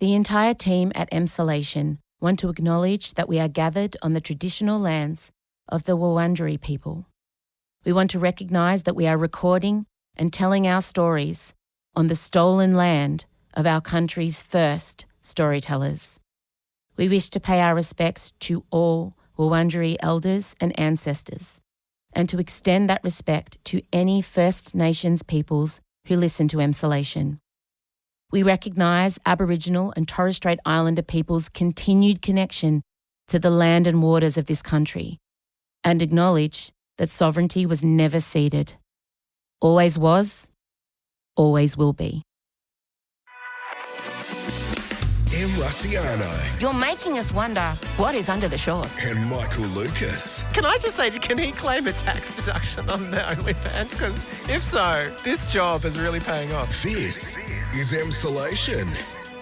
The entire team at Emsolation want to acknowledge that we are gathered on the traditional lands of the Wurundjeri people. We want to recognise that we are recording and telling our stories on the stolen land of our country's first storytellers. We wish to pay our respects to all Wurundjeri elders and ancestors, and to extend that respect to any First Nations peoples who listen to Emsolation. We recognise Aboriginal and Torres Strait Islander peoples' continued connection to the land and waters of this country, and acknowledge that sovereignty was never ceded. Always was, always will be. Em Rusciano You're making us wonder what is under the shores. and Michael Lucas. Can I just say, can he claim a tax deduction on the OnlyFans? Because if so, this job is really paying off. This is Emsolation.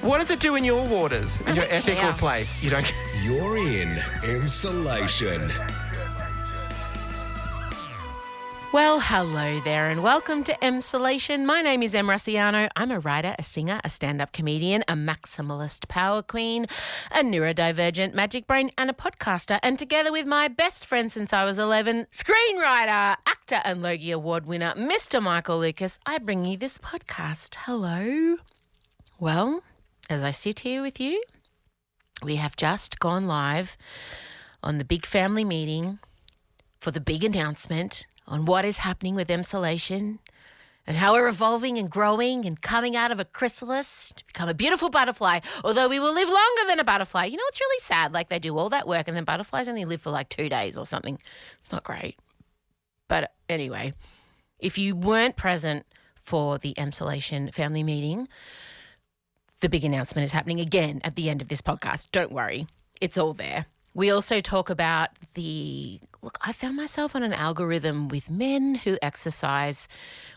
What does it do in your waters, in your ethical care. place? You don't care. You're in Emsolation. Well, hello there and welcome to Emsolation. My name is Em Rusciano. I'm a writer, a singer, a stand-up comedian, a maximalist power queen, a neurodivergent magic brain and a podcaster. And together with my best friend since I was 11, screenwriter, actor and Logie Award winner, Mr. Michael Lucas, I bring you this podcast. Hello. Well, as I sit here with you, we have just gone live on the big family meeting for the big announcement on what is happening with Emsolation and how we're evolving and growing and coming out of a chrysalis to become a beautiful butterfly, although we will live longer than a butterfly. You know, it's really sad, like they do all that work and then butterflies only live for like 2 days or something. It's not great. But anyway, if you weren't present for the Emsolation family meeting, the big announcement is happening again at the end of this podcast. Don't worry, it's all there. We also talk about I found myself on an algorithm with men who exercise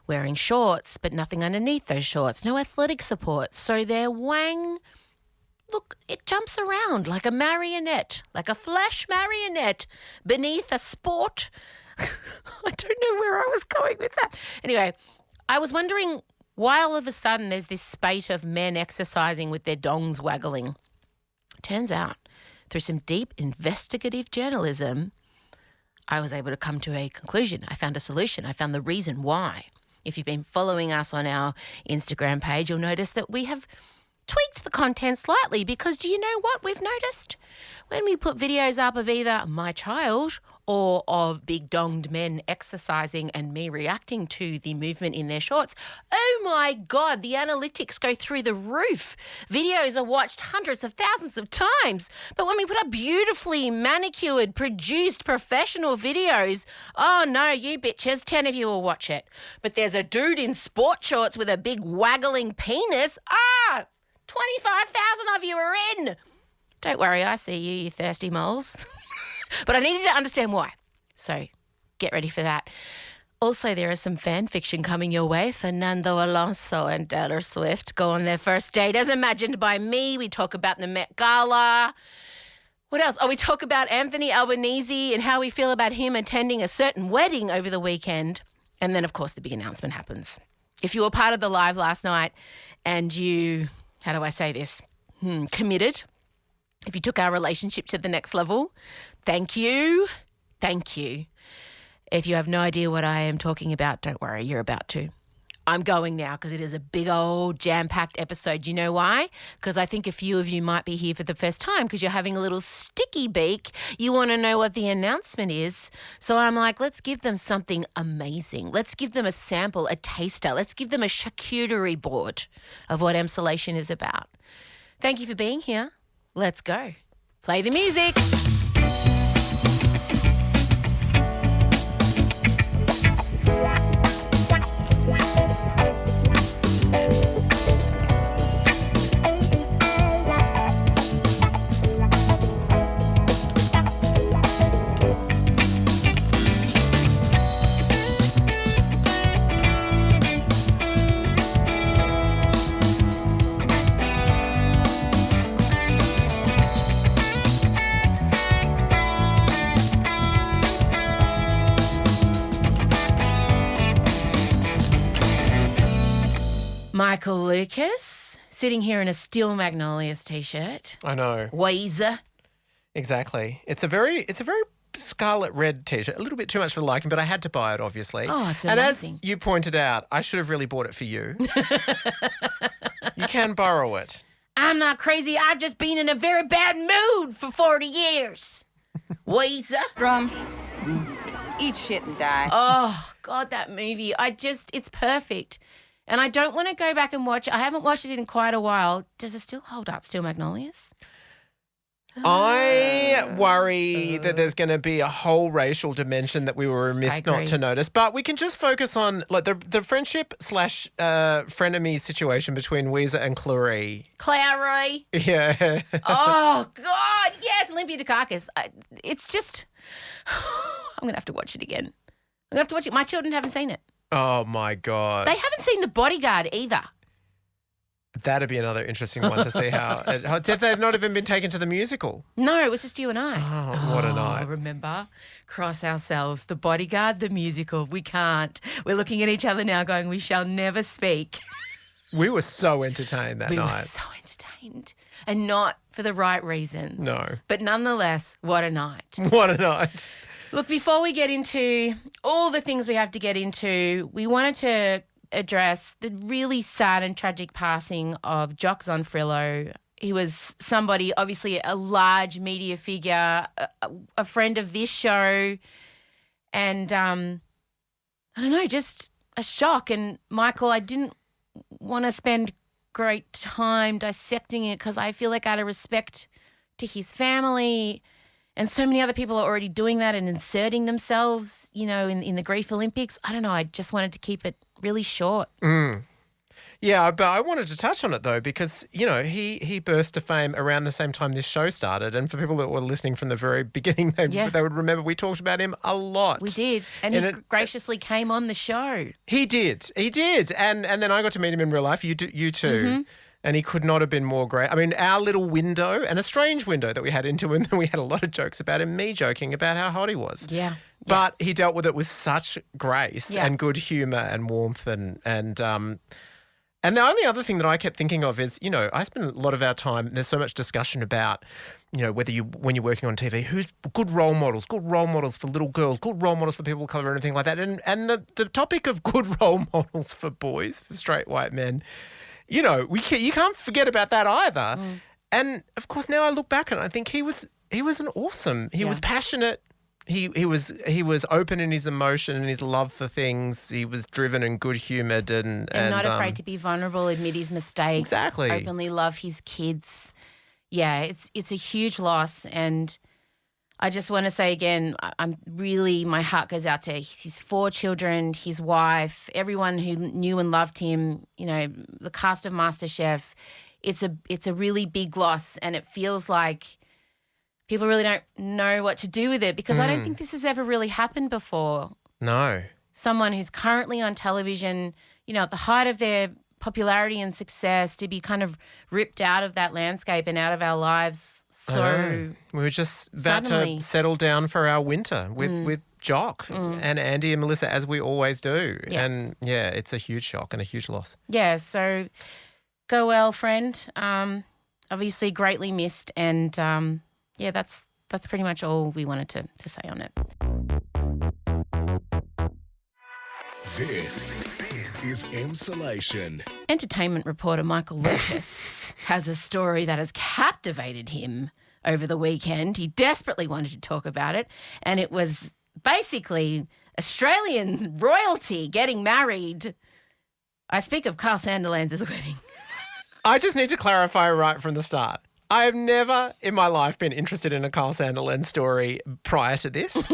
wearing shorts, but nothing underneath those shorts, no athletic support. So their wang, it jumps around like a marionette, like a flesh marionette beneath a sport. I don't know where I was going with that. Anyway, I was wondering why all of a sudden there's this spate of men exercising with their dongs waggling. Turns out, through some deep investigative journalism, I was able to come to a conclusion. I found a solution. I found the reason why. If you've been following us on our Instagram page, you'll notice that we have tweaked the content slightly because do you know what we've noticed? When we put videos up of either my child or of big donged men exercising and me reacting to the movement in their shorts, oh my God, the analytics go through the roof. Videos are watched hundreds of thousands of times. But when we put up beautifully manicured, produced, professional videos, oh no, you bitches, 10 of you will watch it. But there's a dude in sport shorts with a big waggling penis. 25,000 of you are in. Don't worry, I see you, you thirsty moles. But I needed to understand why. So get ready for that. Also, there is some fan fiction coming your way. Fernando Alonso and Taylor Swift go on their first date as imagined by me. We talk about the Met Gala. What else? We talk about Anthony Albanese and how we feel about him attending a certain wedding over the weekend. And then, of course, the big announcement happens. If you were part of the live last night and you, how do I say this, committed, if you took our relationship to the next level, thank you. Thank you. If you have no idea what I am talking about, don't worry, you're about to. I'm going now because it is a big old jam-packed episode. Do you know why? Because I think a few of you might be here for the first time because you're having a little sticky beak. You want to know what the announcement is. So I'm like, let's give them something amazing. Let's give them a sample, a taster. Let's give them a charcuterie board of what Emsolation is about. Thank you for being here. Let's go. Play the music. Michael Lucas, sitting here in a Steel Magnolias t-shirt. I know. Weezer. Exactly. It's a very scarlet red t-shirt. A little bit too much for the liking, but I had to buy it, obviously. Oh, it's and amazing. as you pointed out, I should have really bought it for you. You can borrow it. I'm not crazy. I've just been in a very bad mood for 40 years. Weezer. Drum. Eat shit and die. Oh, God, that movie. It's perfect. And I don't want to go back and watch it. I haven't watched it in quite a while. Does it still hold up, Steel Magnolias? I worry that there's going to be a whole racial dimension that we were remiss not to notice. But we can just focus on like the friendship / frenemy situation between Weezer and Clary. Clary. Yeah. Oh, God, yes, Olympia Dukakis. It's just, I'm going to have to watch it again. I'm going to have to watch it. My children haven't seen it. Oh, my God. They haven't seen The Bodyguard either. That'd be another interesting one to see how they've not even been taken to the musical. No, it was just you and I. Oh, what a night. Remember? Cross ourselves. The Bodyguard, the musical. We can't. We're looking at each other now going, we shall never speak. We were so entertained that We night. were so entertained. And not for the right reasons. No. But nonetheless, what a night. What a night. Look, before we get into all the things we have to get into, we wanted to address the really sad and tragic passing of Jock Zonfrillo. He was somebody, obviously a large media figure, a friend of this show, and I don't know, just a shock. And Michael, I didn't want to spend great time dissecting it because I feel like out of respect to his family, and so many other people are already doing that and inserting themselves, you know, in the Grief Olympics. I don't know. I just wanted to keep it really short. Yeah, but I wanted to touch on it though because, you know, he burst to fame around the same time this show started. And for people that were listening from the very beginning, they would remember we talked about him a lot. We did. And he graciously came on the show. He did. And then I got to meet him in real life. You too. Mm-hmm. And he could not have been more great. I mean, our little window, and a strange window that we had into him, we had a lot of jokes about him, me joking about how hot he was. Yeah. But he dealt with it with such grace and good humour and warmth and the only other thing that I kept thinking of is, you know, I spend a lot of our time, there's so much discussion about, you know, when you're working on TV, who's good role models for little girls, good role models for people of colour and everything like that. And the topic of good role models for boys, for straight white men, you know, you can't forget about that either. And of course, now I look back and I think he was an awesome. He was passionate. He was open in his emotion and his love for things. He was driven and good humoured and not afraid to be vulnerable, admit his mistakes. Exactly. Openly love his kids. Yeah, it's a huge loss, and I just want to say again, my heart goes out to his 4 children, his wife, everyone who knew and loved him, you know, the cast of MasterChef. It's a really big loss, and it feels like people really don't know what to do with it because I don't think this has ever really happened before. No. Someone who's currently on television, you know, at the height of their popularity and success, to be kind of ripped out of that landscape and out of our lives. So we were just about suddenly to settle down for our winter with Jock and Andy and Melissa, as we always do. Yeah. And yeah, it's a huge shock and a huge loss. Yeah, so go well, friend. Obviously greatly missed, and that's pretty much all we wanted to say on it. This is Emsolation. Entertainment reporter Michael Lucas has a story that has captivated him over the weekend. He desperately wanted to talk about it, and it was basically Australian royalty getting married. I speak of Carl Sandilands' wedding. I just need to clarify right from the start. I have never in my life been interested in a Carl Sandilands story prior to this.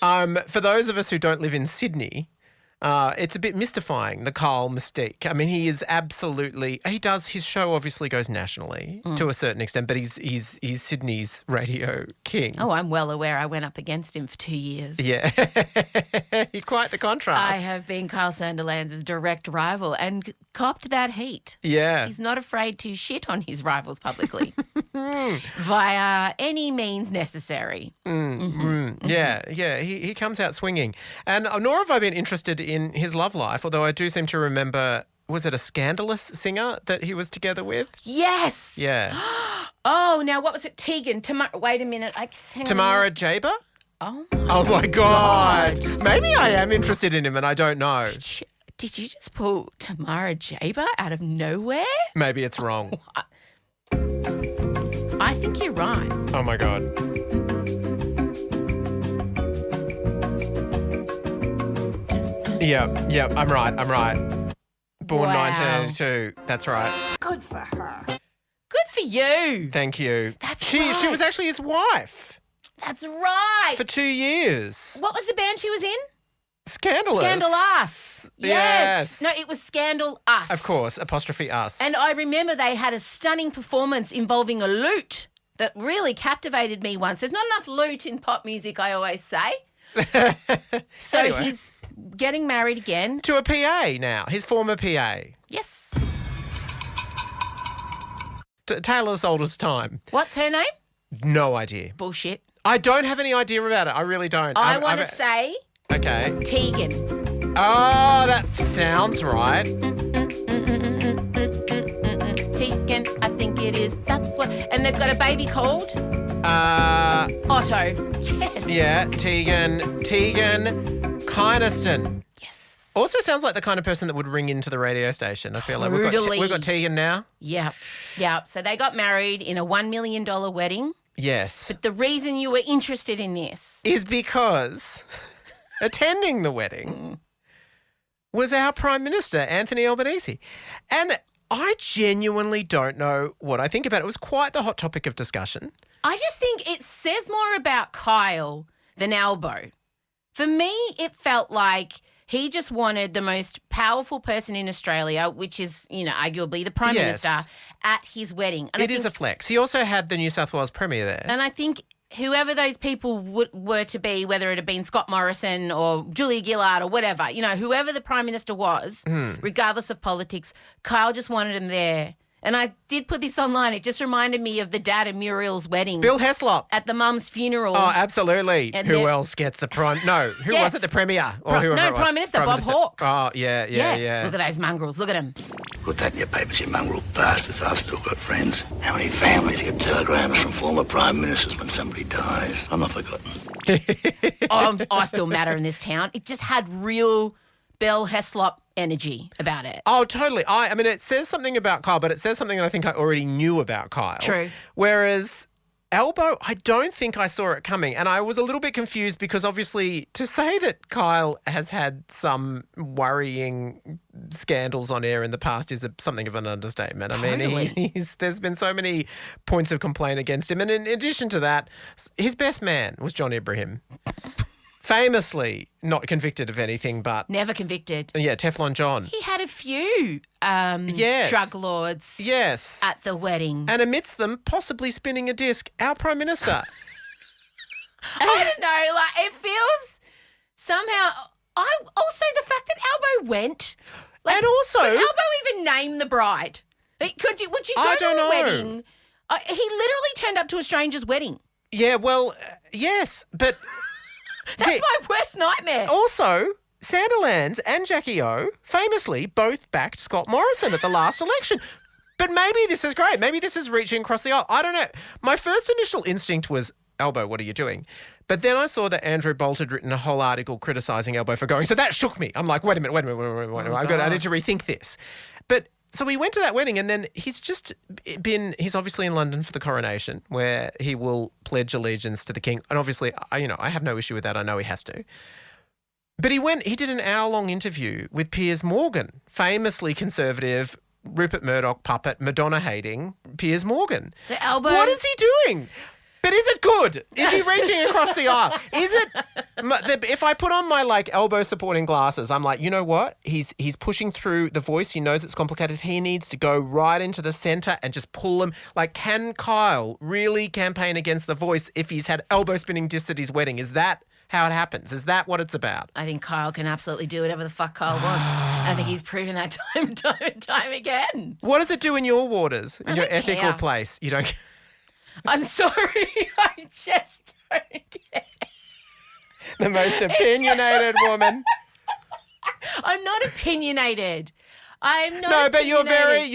For those of us who don't live in Sydney, it's a bit mystifying, the Carl mystique. I mean, his show obviously goes nationally to a certain extent, but he's Sydney's radio king. Oh, I'm well aware. I went up against him for 2 years. Yeah. You're quite the contrast. I have been Carl Sandilands' direct rival and copped that heat. Yeah. He's not afraid to shit on his rivals publicly via any means necessary. Yeah, he comes out swinging. And nor have I been interested in his love life, although I do seem to remember was it a scandalous singer that he was together with? Yes. Yeah. Oh, now what was it? Tegan. Wait a minute. Hang on. Tamara Jaber? Oh, Oh, my God. Maybe I am interested in him and I don't know. did you just pull Tamara Jaber out of nowhere? Maybe it's wrong. I think you're right. Oh, my God. Yeah, I'm right. Born Wow. 1982. That's right. Good for her. Good for you. Thank you. That's She was right. actually his wife That's right. for 2 years. What was the band she was in? Scandalous. Scandal Us. Yes. No, it was Scandal Us. Of course, apostrophe us. And I remember they had a stunning performance involving a lute that really captivated me once. There's not enough lute in pop music, I always say. So Anyway. he's getting married again. To a PA now, his former PA. Yes. Taylor's oldest time. What's her name? No idea. Bullshit. I don't have any idea about it. I really don't. I want to say Okay. Tegan. Oh, that sounds right. Tegan, I think it is. That's what. And they've got a baby called Otto. Yes. Yeah, Tegan Kynaston. Yes. Also sounds like the kind of person that would ring into the radio station. I feel like Totally. we've got Tegan now. Yeah. Yeah. So they got married in a $1 million wedding. Yes. But the reason you were interested in this. Is because attending the wedding was our Prime Minister, Anthony Albanese. And I genuinely don't know what I think about it. It was quite the hot topic of discussion. I just think it says more about Kyle than Albo. For me, it felt like he just wanted the most powerful person in Australia, which is, arguably the Prime Yes. Minister, at his wedding. And It is a flex. He also had the New South Wales Premier there. And I think whoever those people were to be, whether it had been Scott Morrison or Julia Gillard or whatever, whoever the Prime Minister was, regardless of politics, Kyle just wanted him there. And I did put this online. It just reminded me of the dad of Muriel's wedding. Bill Heslop. At the mum's funeral. Oh, absolutely. And Who they're- else gets the prime? No, who Yeah. was it? The Premier or Pri- whoever no, it was? Prime Minister, Bob Hawke. Oh, yeah. Look at those mongrels. Look at them. Put that in your papers, you mongrel bastards. I've still got friends. How many families get telegrams from former prime ministers when somebody dies? I'm not forgotten. I still matter in this town. It just had real Bill Heslop energy about it. Oh, totally. I mean, it says something about Kyle, but it says something that I think I already knew about Kyle. True. Whereas Albo, I don't think I saw it coming. And I was a little bit confused because obviously to say that Kyle has had some worrying scandals on air in the past is something of an understatement. I mean, Totally. there's been so many points of complaint against him. And in addition to that, his best man was John Ibrahim. Famously not convicted of anything, but Never convicted. yeah, Teflon John. He had a few Yes. drug lords Yes. at the wedding. And amidst them, possibly spinning a disc, our Prime Minister. I don't know, like it feels somehow. Also the fact that Albo went, like, And also- could Albo even name the bride? Like, would you go I to don't a know. wedding? He literally turned up to a stranger's wedding. Yeah, well, yes, but That's Yeah. my worst nightmare. also, Sandilands and Jackie O famously both backed Scott Morrison at the last election. But maybe this is great. Maybe this is reaching across the aisle. I don't know. My first initial instinct was, Albo, what are you doing? But then I saw that Andrew Bolt had written a whole article criticising Albo for going. So that shook me. I'm like, wait a minute. I need to rethink this. But so we went to that wedding and then he's obviously in London for the coronation where he will pledge allegiance to the king. And obviously, I have no issue with that. I know he has to. But he did an hour-long interview with Piers Morgan, famously conservative, Rupert Murdoch puppet, Madonna-hating Piers Morgan. So Albo, What is he doing? But is it good? Is he reaching across the aisle? Is it? If I put on my elbow supporting glasses, I'm like, you know what? He's pushing through the voice. He knows it's complicated. He needs to go right into the centre and just pull him. Like, can Kyle really campaign against the voice if he's had elbow spinning discs at his wedding? Is that how it happens? Is that what it's about? I think Kyle can absolutely do whatever the fuck Kyle wants. I think he's proven that time and time again. What does it do in your waters, in I your don't ethical care. place? You don't. I'm sorry, I just don't care. The most opinionated woman. I'm not opinionated. I'm not. No, but you're opinionated.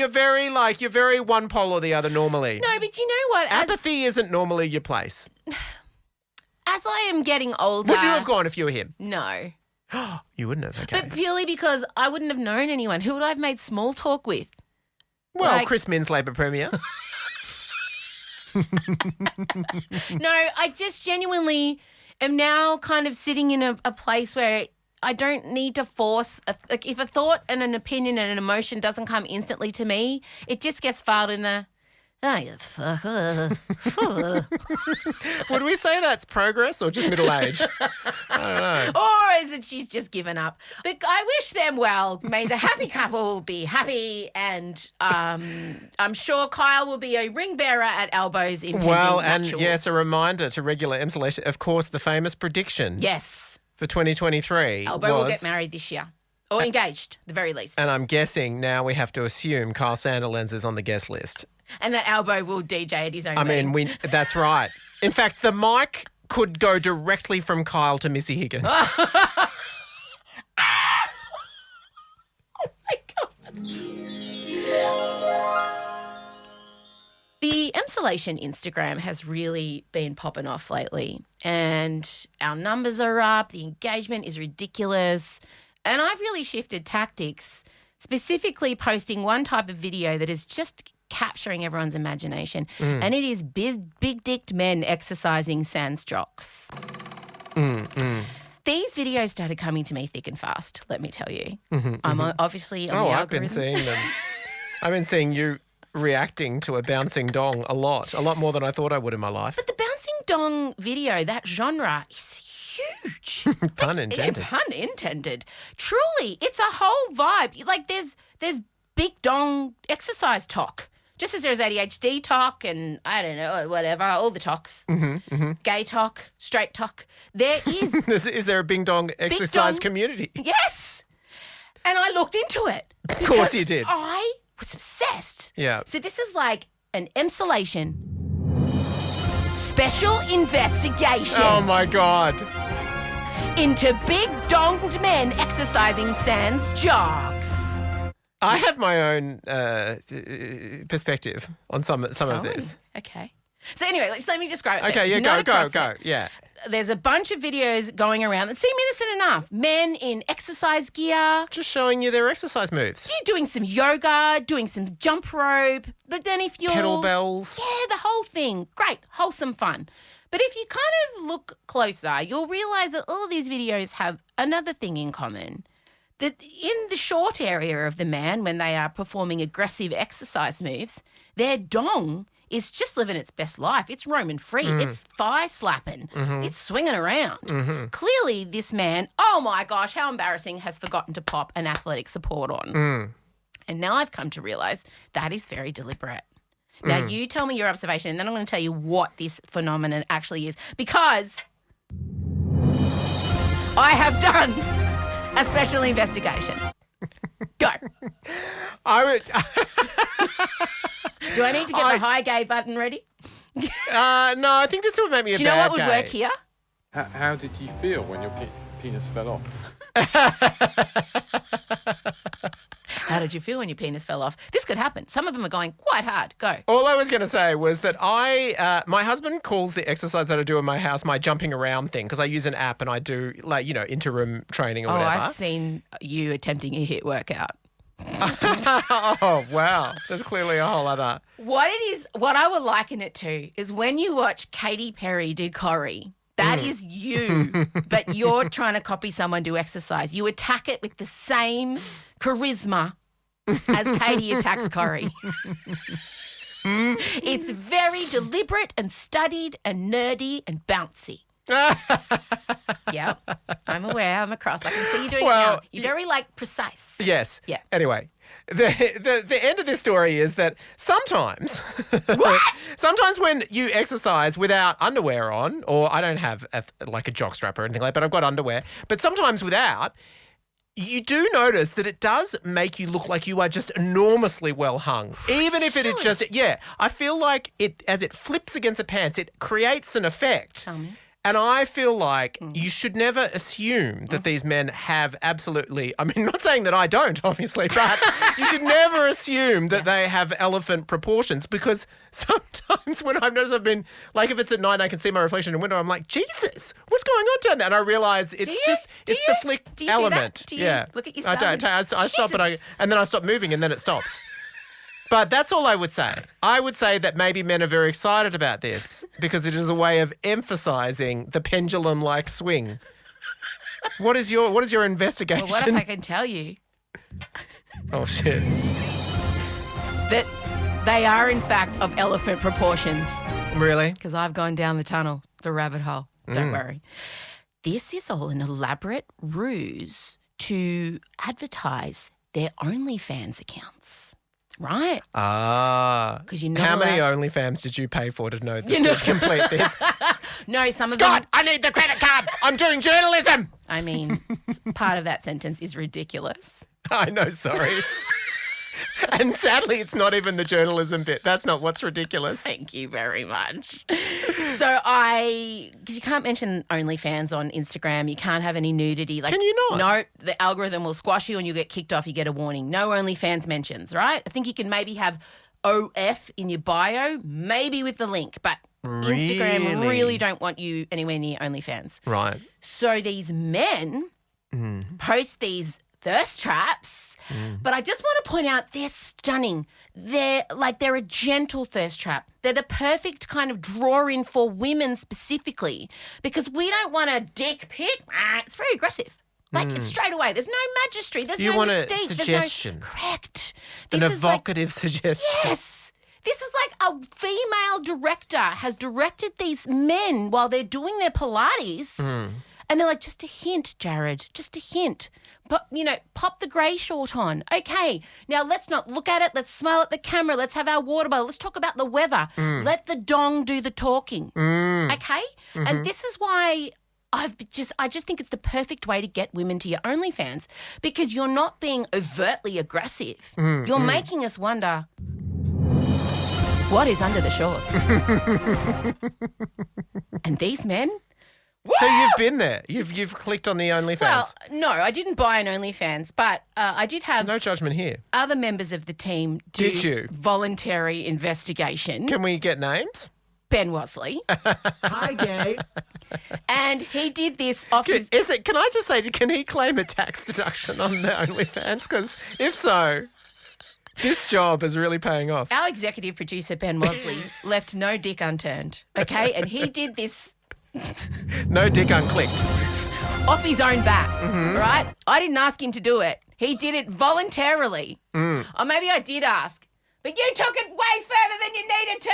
you're very one pole or the other normally. No, but you know what? Apathy isn't normally your place. As I am getting older. Would you have gone if you were him? No. You wouldn't have, okay. But purely because I wouldn't have known anyone. Who would I have made small talk with? Well, like- Chris Minns, Labor Premier. No, I just genuinely am now kind of sitting in a place where I don't need to force. Like if a thought and an opinion and an emotion doesn't come instantly to me, it just gets filed in the. Oh, you fucker. Would we say that's progress or just middle age? I don't know. Or is it she's just given up? But I wish them well. May the happy couple be happy, and I'm sure Kyle will be a ring bearer at Elbows in pending Well, and nuptials. yes, a reminder to regular Emsolation, of course, the famous prediction Yes, for 2023 Elbow will was- get married this year. Or engaged, at the very least. And I'm guessing now we have to assume Kyle Sandilands is on the guest list. And that Elbow will DJ at his own wedding. That's right. In fact, the mic could go directly from Kyle to Missy Higgins. Oh my God. The Emsolation Instagram has really been popping off lately, and our numbers are up, the engagement is ridiculous, and I've really shifted tactics, specifically posting one type of video that is just capturing everyone's imagination, and it is big-dicked men exercising sans jocks. These videos started coming to me thick and fast, let me tell you. I'm obviously on the I've been algorithm. seeing them. I've been seeing you reacting to a bouncing dong a lot more than I thought I would in my life. But the bouncing dong video, that genre, is huge. Pun intended. Pun intended. Truly, it's a whole vibe. Like there's big dong exercise talk. Just as there's ADHD talk and I don't know, whatever, all the talks. Gay talk, straight talk. There is, Is there a Bing Dong exercise dong. community? yes. And I looked into it. Of course you did. I was obsessed. Yeah. So this is like an Emsolation special investigation Oh my God. into big donged men exercising sans jogs. I have my own perspective on some of this. Okay. So anyway, let me describe it. Okay, first. yeah, Not go. across it. Yeah. There's a bunch of videos going around that seem innocent enough. Men in exercise gear. Just showing you their exercise moves. You're doing some yoga, doing some jump rope. But then if you're... Kettlebells. Yeah, the whole thing. Great, wholesome fun. But if you kind of look closer, you'll realise that all of these videos have another thing in common. That in the short area of the man, when they are performing aggressive exercise moves, their dong is just living its best life. It's roaming free. It's thigh slapping. It's swinging around. Clearly, this man, oh my gosh, how embarrassing, has forgotten to pop an athletic support on. And now I've come to realise that is very deliberate. Now, you tell me your observation, and then I'm going to tell you what this phenomenon actually is, because I have done a special investigation. Go. I would. Do I need to get the high gay button ready? No, I think this would make me a Do you know bad what would gay. work here? How did you feel when your penis fell off? How did you feel when your penis fell off? This could happen. Some of them are going quite hard. Go. All I was going to say was that my husband calls the exercise that I do in my house my jumping around thing because I use an app and I do interim training or Oh, whatever. I've seen you attempting a HIIT workout. Oh, wow. There's clearly a whole other. What I would liken it to is when you watch Katy Perry do Corrie. That is you, but you're trying to copy someone do exercise. You attack it with the same charisma as Katy attacks Corrie. It's very deliberate and studied and nerdy and bouncy. Yep, I'm aware. I'm across. I can see you doing it now. You're very precise. Yes. Yeah. Anyway, the end of this story is that sometimes, sometimes when you exercise without underwear on, or I don't have a jockstrap or anything like that, but I've got underwear, but sometimes without, you do notice that it does make you look like you are just enormously well hung. Even if it is just, I feel like as it flips against the pants, it creates an effect. Tell me. And I feel like you should never assume that these men have absolutely, I mean, not saying that I don't, obviously, but you should never assume that they have elephant proportions, because sometimes when I've noticed, I've been, like, if it's at night and I can see my reflection in the window, I'm like, Jesus, what's going on down there? And I realise it's the flick Do you do that? element. Do you Yeah. look at yourself? I don't. I stop, and then I stop moving and then it stops. But that's all I would say. I would say that maybe men are very excited about this because it is a way of emphasising the pendulum-like swing. What is your investigation? Well, what if I can tell you Oh, shit. that they are, in fact, of elephant proportions? Really? Because I've gone down the tunnel, the rabbit hole. Don't worry. This is all an elaborate ruse to advertise their OnlyFans accounts. Right? Ah. 'Cause you're not How many allowed- OnlyFans did you pay for to know that to complete this? No, some of them. Scott, I need the credit card. I'm doing journalism. I mean, part of that sentence is ridiculous. I know, sorry. And sadly, it's not even the journalism bit. That's not what's ridiculous. Thank you very much. So because you can't mention OnlyFans on Instagram, you can't have any nudity. Like, Can you not? No, the algorithm will squash you and you'll get kicked off. You get a warning. No OnlyFans mentions, right? I think you can maybe have OF in your bio, maybe with the link, but Instagram really don't want you anywhere near OnlyFans. Right. So these men post these thirst traps. But I just want to point out they're stunning. They're a gentle thirst trap. They're the perfect kind of draw-in for women specifically, because we don't want a dick pic. It's very aggressive. Like, it's straight away. There's no magistry. There's You no want a mystique. suggestion. Correct. An This is like- evocative suggestion. Yes. This is like a female director has directed these men while they're doing their Pilates. And they're like, just a hint, Jared, just a hint. But, pop the grey short on. Okay, now let's not look at it. Let's smile at the camera. Let's have our water bottle. Let's talk about the weather. Let the dong do the talking. Okay? And this is why I just think it's the perfect way to get women to your OnlyFans, because you're not being overtly aggressive. You're making us wonder, what is under the shorts? And these men? So you've been there. You've clicked on the OnlyFans. Well, no, I didn't buy an OnlyFans, but I did have No judgment here. other members of the team do Did you? voluntary investigation. Can we get names? Ben Wasley. Hi, gay. And he did this off his... Can I just say, can he claim a tax deduction on the OnlyFans? Because if so, this job is really paying off. Our executive producer, Ben Wasley, left no dick unturned, okay? And he did this No dick unclicked. off his own back, right? I didn't ask him to do it. He did it voluntarily. Or maybe I did ask. But you took it way further than you needed to.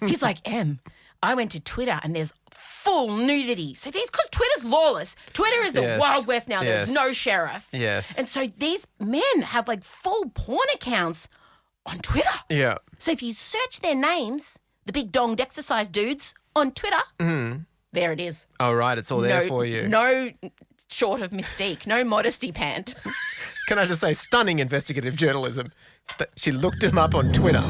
He's like, I went to Twitter and there's full nudity. So because Twitter's lawless. Twitter is the Yes. Wild West now. There's Yes. no sheriff. Yes. And so these men have like full porn accounts on Twitter. Yeah. So if you search their names, the big donged exercise dudes on Twitter, there it is. Oh, right. It's all there No- for you. No short of mystique, no modesty pant. Can I just say, stunning investigative journalism. She looked him up on Twitter.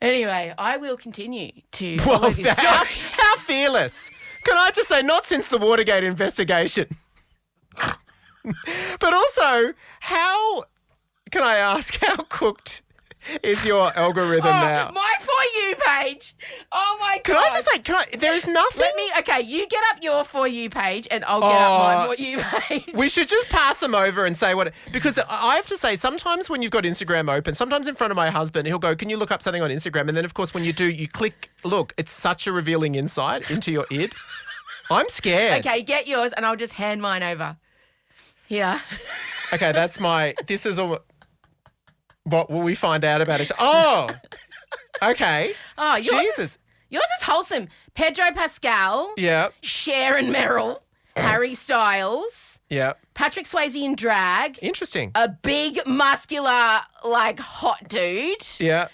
Anyway, I will continue to follow Well, this story. how fearless. Can I just say, not since the Watergate investigation. But also, can I ask, how cooked is your algorithm now? My For You page. Oh, my God. Can I just say, there is nothing. Okay, you get up your For You page and I'll get up my For You page. We should just pass them over and say because I have to say, sometimes when you've got Instagram open, sometimes in front of my husband, he'll go, can you look up something on Instagram? And then, of course, when you do, you click, look, it's such a revealing insight into your id. I'm scared. Okay, get yours and I'll just hand mine over. Here. Okay, this is all. What will we find out about it? Oh, okay. Oh, yours Jesus. Yours is wholesome. Pedro Pascal, Yeah, Cher and Meryl, Harry Styles, yeah. Patrick Swayze in drag, Interesting. a big muscular hot dude, Yeah.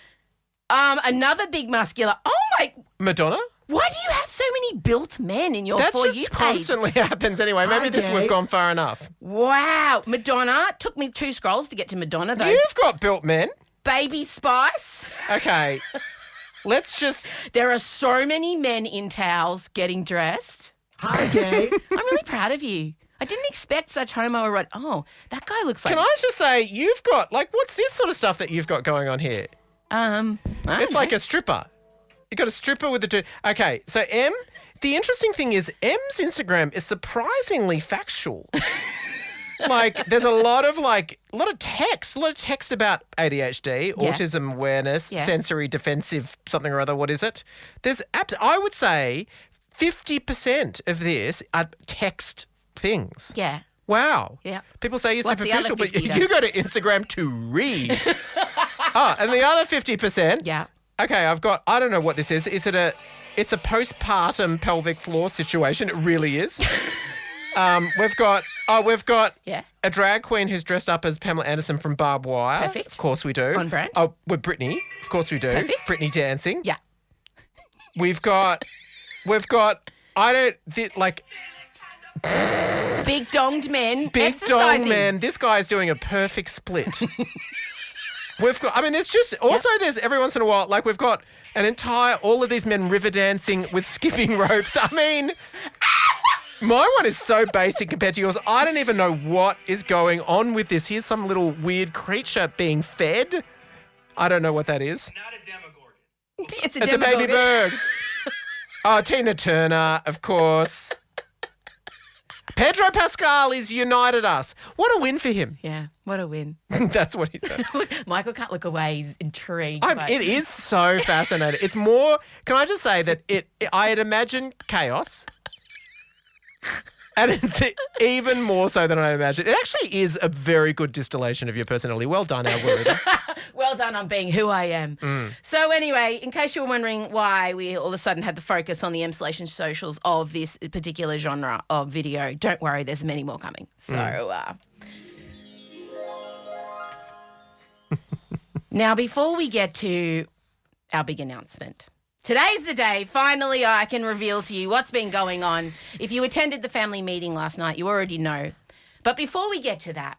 another big muscular. Oh my! Madonna? Why do you have so many built men in your That For You just page? constantly happens anyway. Maybe Hi, we've Gay. gone far enough. Wow, Madonna took me 2 scrolls to get to Madonna though. You've got built men. Baby Spice. Okay. Let's just... There are so many men in towels getting dressed. Hi, Kate. I'm really proud of you. I didn't expect such homoerotic. Oh, that guy looks like... Can I just say, you've got, like, what's this sort of stuff that you've got going on here? I don't It's know. like a stripper. You got a stripper with a dude. Okay, so Em, the interesting thing is Em's Instagram is surprisingly factual. Like, there's a lot of text about ADHD, Yeah. autism awareness, Yeah. sensory defensive something or other. What is it? I would say 50% of this are text things. Yeah. Wow. Yeah. People say you're What's the other superficial, but 50 you go to Instagram to read. And the other 50%. Yeah. Okay, I don't know what this is. It's a postpartum pelvic floor situation. It really is. We've got Yeah. a drag queen who's dressed up as Pamela Anderson from Barbed Wire. Perfect. Of course we do. On brand. Oh, with Britney. Of course we do. Perfect. Britney dancing. Yeah. We've got, Big Donged men dong exercising. man. This guy's doing a perfect split. There's every once in a while, like we've got all of these men river dancing with skipping ropes. I mean, my one is so basic compared to yours. I don't even know what is going on with this. Here's some little weird creature being fed. I don't know what that is. It's It's a baby bird. Oh, Tina Turner, of course. Pedro Pascal is united us. What a win for him. Yeah. What a win. That's what he said. Michael can't look away. He's intrigued. It is so fascinating. It's more, can I just say that I had imagined chaos. And it's even more so than I imagined. It actually is a very good distillation of your personality. Well done, Algorithm. Well done on being who I am. Mm. So anyway, in case you were wondering why we all of a sudden had the focus on the Emsolation socials of this particular genre of video, don't worry, there's many more coming. So now before we get to our big announcement, today's the day. Finally, I can reveal to you what's been going on. If you attended the family meeting last night, you already know. But before we get to that,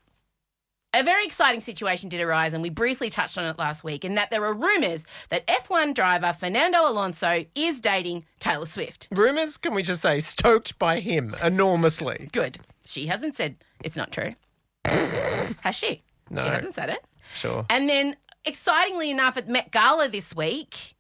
a very exciting situation did arise, and we briefly touched on it last week, in that there are rumours that F1 driver Fernando Alonso is dating Taylor Swift. Rumours, can we just say, stoked by him enormously. Good. She hasn't said it's not true. Has she? No. She hasn't said it. Sure. And then, excitingly enough, at Met Gala this week,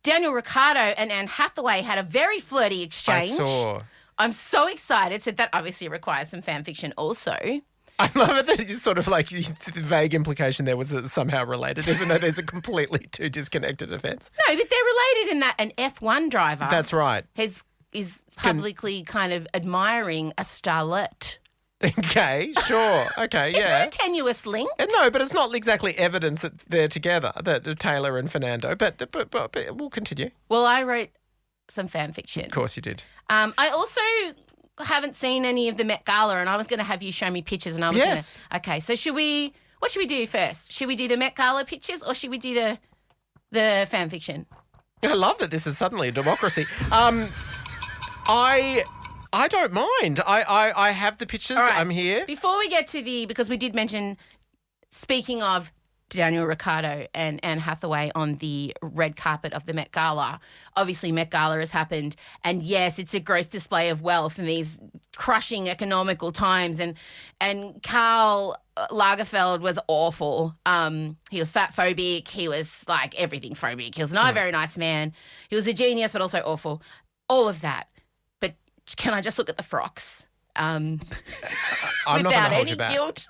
Daniel Ricciardo and Anne Hathaway had a very flirty exchange. I saw. I'm so excited. So that obviously requires some fan fiction also. I love it that it's sort of like the vague implication there was that it's somehow related, even though there's a completely two disconnected events. No, but they're related in that an F1 driver That's right. is publicly kind of admiring a starlet. Okay, sure. Okay, It's yeah. not a tenuous link. No, but it's not exactly evidence that they're together, that Taylor and Fernando. But we'll continue. Well, I wrote some fan fiction. Of course you did. I also haven't seen any of the Met Gala, and I was going to have you show me pictures, and I was Yes. going to. Okay, so what should we do first? Should we do the Met Gala pictures, or should we do the fan fiction? I love that this is suddenly a democracy. I don't mind. I have the pictures. All right. I'm here. Before we get to because we did mention, speaking of Daniel Ricciardo and Anne Hathaway on the red carpet of the Met Gala. Obviously, Met Gala has happened, and yes, it's a gross display of wealth in these crushing economical times. And Karl Lagerfeld was awful. He was fat phobic. He was like everything phobic. He was not a very nice man. He was a genius, but also awful. All of that. But can I just look at the frocks? I'm not going to Without hold you any back. guilt.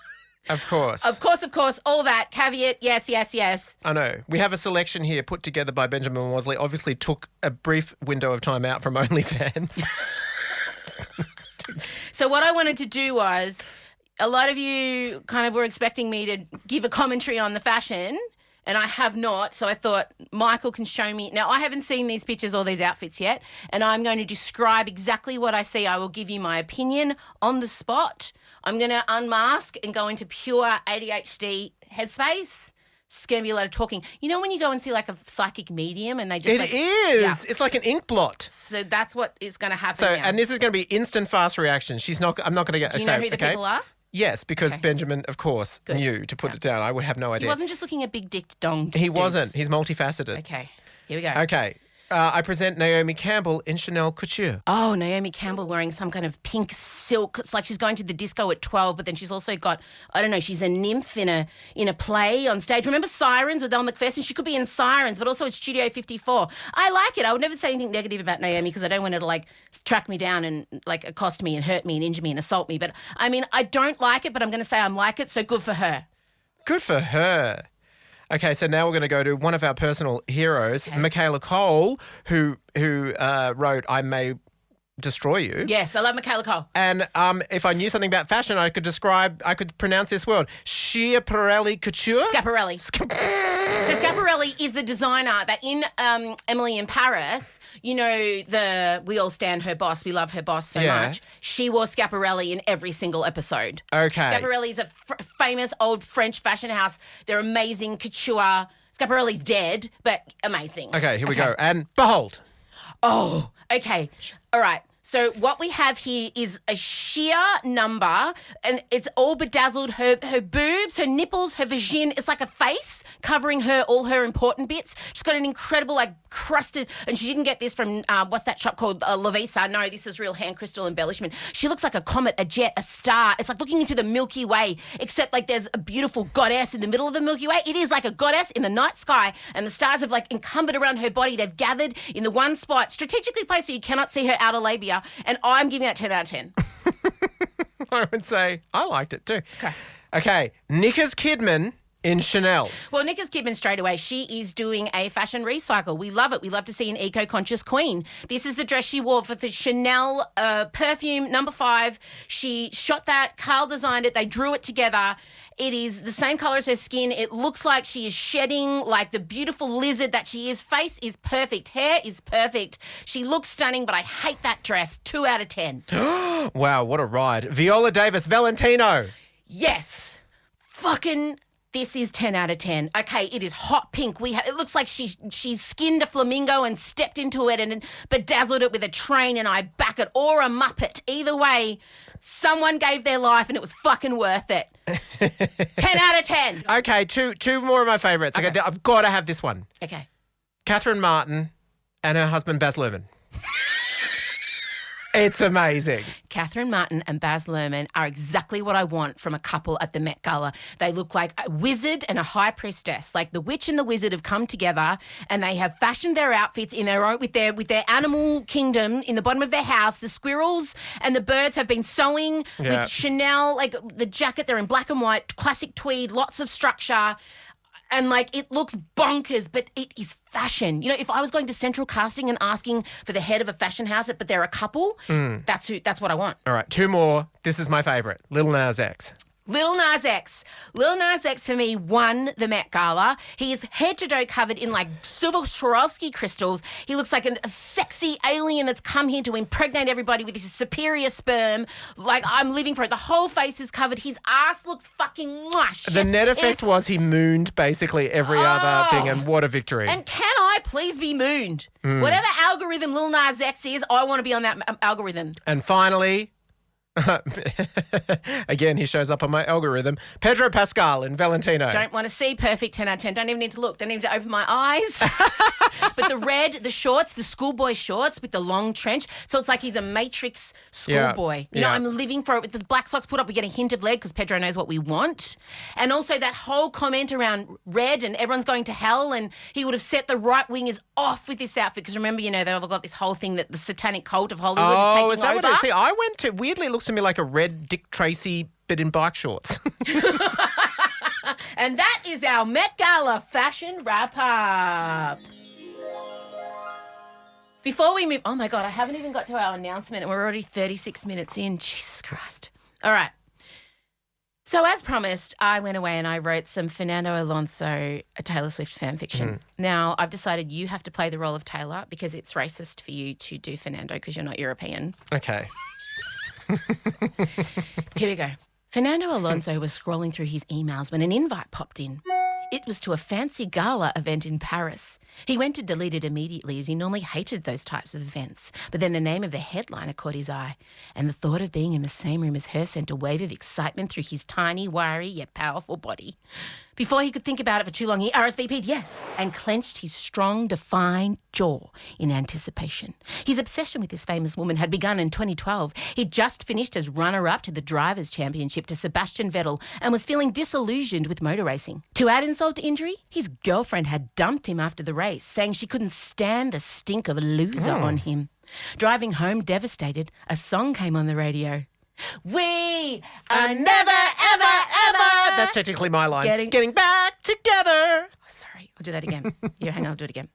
Of course. Of course, all that. Caveat, yes. I know. We have a selection here put together by Benjamin Mosley. Obviously took a brief window of time out from OnlyFans. So what I wanted to do was, a lot of you kind of were expecting me to give a commentary on the fashion, and I have not. So I thought Michael can show me. Now, I haven't seen these pictures or these outfits yet, and I'm going to describe exactly what I see. I will give you my opinion on the spot. I'm going to unmask and go into pure ADHD headspace. It's going to be a lot of talking. You know when you go and see like a psychic medium and they just It is. Yeah. It's like an ink blot. So that's what is going to happen So, now. and this is going to be instant fast reaction. I'm not going to get. Do you know who the people are? Yes, because Okay. Benjamin, of course, Good. knew to put it down. I would have no He idea. wasn't just looking at big dick dong He dudes. wasn't. He's multifaceted. Okay. Here we go. Okay. I present Naomi Campbell in Chanel Couture. Oh, Naomi Campbell wearing some kind of pink silk. It's like she's going to the disco at 12, but then she's also got, I don't know, she's a nymph in a play on stage. Remember Sirens with Elle Macpherson? She could be in Sirens, but also it's Studio 54. I like it. I would never say anything negative about Naomi because I don't want her to like track me down and like accost me and hurt me and injure me and assault me. But I mean, I don't like it, but I'm going to say I like it, so good for her. Good for her. Okay, so now we're going to go to one of our personal heroes, Michaela Cole, who wrote I May Destroy You. Yes, I love Michaela Cole. And if I knew something about fashion, I could pronounce this word. Schiaparelli Couture? Schiaparelli. So Schiaparelli is the designer that in Emily in Paris, you know, we all stand her boss. We love her boss so much. She wore Schiaparelli in every single episode. Okay. Schiaparelli is a famous old French fashion house. They're amazing couture. Schiaparelli's dead, but amazing. Okay, here we go. And behold. Oh, okay. All right. So what we have here is a sheer number, and it's all bedazzled. Her boobs, her nipples, her vagina. It's like a face covering all her important bits. She's got an incredible, like, crusted, and she didn't get this from, what's that shop called? Lovisa. No, this is real hand crystal embellishment. She looks like a comet, a jet, a star. It's like looking into the Milky Way, except like there's a beautiful goddess in the middle of the Milky Way. It is like a goddess in the night sky, and the stars have like encumbered around her body. They've gathered in the one spot, strategically placed so you cannot see her outer labia. And I'm giving that 10 out of 10. I would say I liked it too. Okay. Nickers Kidman in Chanel. Well, Nickers Kidman straight away, she is doing a fashion recycle. We love it. We love to see an eco-conscious queen. This is the dress she wore for the Chanel perfume number 5. She shot that. Carl designed it. They drew it together. It is the same colour as her skin. It looks like she is shedding like the beautiful lizard that she is. Face is perfect. Hair is perfect. She looks stunning, but I hate that dress. 2 out of 10. Wow, what a ride. Viola Davis, Valentino. Yes. Fucking... This is 10 out of 10. Okay, it is hot pink. It looks like she skinned a flamingo and stepped into it and bedazzled it with a train, and I back it, or a Muppet. Either way, someone gave their life and it was fucking worth it. 10 out of 10. Okay, two more of my favourites. Okay, I've got to have this one. Okay. Catherine Martin and her husband Baz Luhrmann. It's amazing. Catherine Martin and Baz Luhrmann are exactly what I want from a couple at the Met Gala. They look like a wizard and a high priestess. Like the witch and the wizard have come together and they have fashioned their outfits in their own with their animal kingdom in the bottom of their house. The squirrels and the birds have been sewing with Chanel, like the jacket. They're in black and white, classic tweed, lots of structure. And, like, it looks bonkers, but it is fashion. You know, if I was going to Central Casting and asking for the head of a fashion house, but they're a couple, that's what I want. All right, 2 more. This is my favourite. Lil Nas X. Lil Nas X. Lil Nas X, for me, won the Met Gala. He is head to toe covered in, like, silver Swarovski crystals. He looks like a sexy alien that's come here to impregnate everybody with his superior sperm. Like, I'm living for it. The whole face is covered. His ass looks fucking mwah. The net effect was he mooned basically every other thing, and what a victory. And can I please be mooned? Whatever algorithm Lil Nas X is, I want to be on that algorithm. And finally... Again, he shows up on my algorithm. Pedro Pascal in Valentino. Don't want to see perfect 10 out of 10. Don't even need to look. Don't even need to open my eyes. But the shorts, the schoolboy shorts with the long trench. So it's like he's a Matrix schoolboy. You know, I'm living for it with the black socks put up. We get a hint of leg because Pedro knows what we want. And also that whole comment around red and everyone's going to hell, and he would have set the right wingers off with this outfit because remember, you know, they've got this whole thing that the satanic cult of Hollywood is taking is that over. What it is? See, I went to, weirdly it looks to me like a red Dick Tracy but in bike shorts. And that is our Met Gala fashion wrap-up. Before we move... Oh, my God, I haven't even got to our announcement and we're already 36 minutes in. Jesus Christ. All right. So as promised, I went away and I wrote some Fernando Alonso, a Taylor Swift fan fiction. Now, I've decided you have to play the role of Taylor because it's racist for you to do Fernando because you're not European. Okay. Here we go. Fernando Alonso was scrolling through his emails when an invite popped in. It was to a fancy gala event in Paris. He went to delete it immediately as he normally hated those types of events. But then the name of the headliner caught his eye, and the thought of being in the same room as her sent a wave of excitement through his tiny, wiry, yet powerful body. Before he could think about it for too long, he RSVP'd yes and clenched his strong, defined jaw in anticipation. His obsession with this famous woman had begun in 2012. He'd just finished as runner-up to the Drivers' Championship to Sebastian Vettel and was feeling disillusioned with motor racing. To add insult to injury, his girlfriend had dumped him after the race, saying she couldn't stand the stink of a loser on him. Driving home devastated, a song came on the radio. We are never, ever, ever. That's technically my line. Getting back together. Oh, sorry, I'll do that again. Yeah, hang on, I'll do it again.